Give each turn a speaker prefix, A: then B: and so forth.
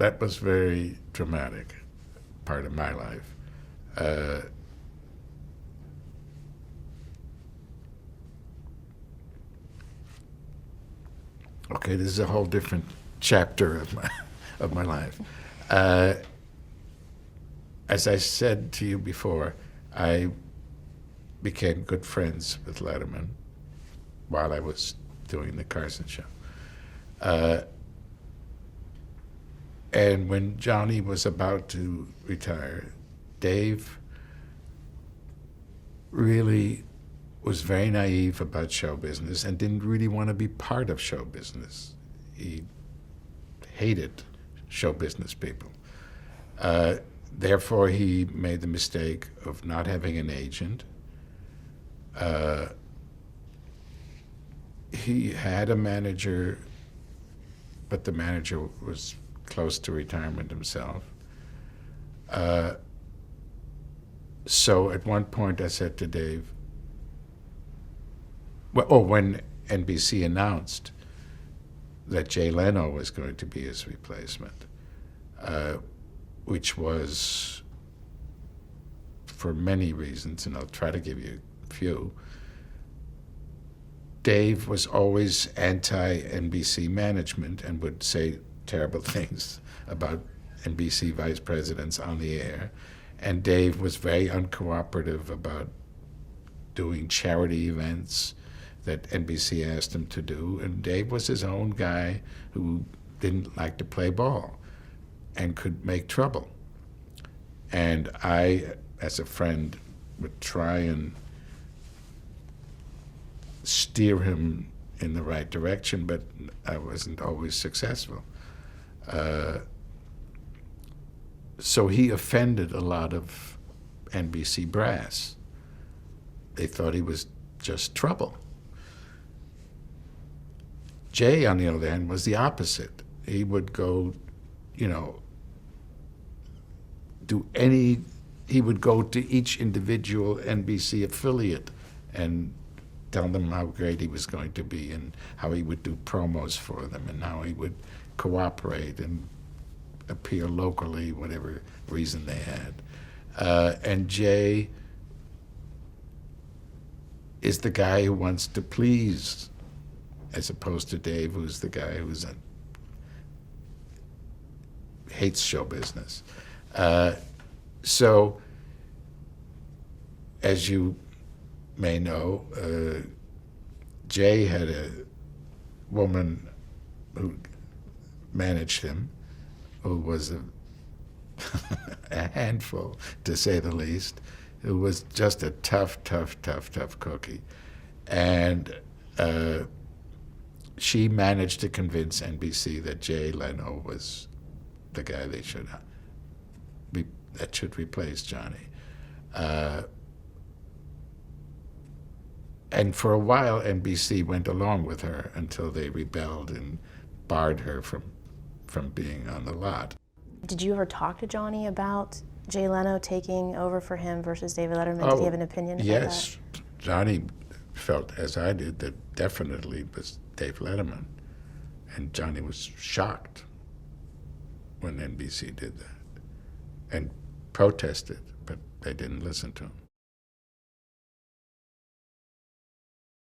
A: that was very dramatic part of my life. Okay, this is a whole different chapter of my life. As I said to you before, I became good friends with Letterman while I was doing the Carson show. And when Johnny was about to retire, Dave really was very naive about show business and didn't really want to be part of show business. He hated show business people. Therefore, he made the mistake of not having an agent. He had a manager, but the manager was close to retirement himself. So at one point I said to Dave, when NBC announced that Jay Leno was going to be his replacement, which was for many reasons, and I'll try to give you a few. Dave was always anti-NBC management and would say terrible things about NBC vice presidents on the air. And Dave was very uncooperative about doing charity events that NBC asked him to do. And Dave was his own guy who didn't like to play ball and could make trouble. And I, as a friend, would try and steer him in the right direction, but I wasn't always successful. So he offended a lot of NBC brass. They thought he was just trouble. Jay, on the other hand, was the opposite. He would go, he would go to each individual NBC affiliate and tell them how great he was going to be and how he would do promos for them and how he would cooperate and appear locally, whatever reason they had. And Jay is the guy who wants to please, as opposed to Dave, who's the guy who's hates show business. So, as you may know, Jay had a woman who managed him, who was a handful, to say the least, who was just a tough cookie. And she managed to convince NBC that Jay Leno was the guy that should replace Johnny. And for a while, NBC went along with her until they rebelled and barred her from being on the lot.
B: Did you ever talk to Johnny about Jay Leno taking over for him versus David Letterman? Did he have an opinion about
A: yes. That? Johnny felt, as I did, that definitely was Dave Letterman. And Johnny was shocked when NBC did that and protested, but they didn't listen to him.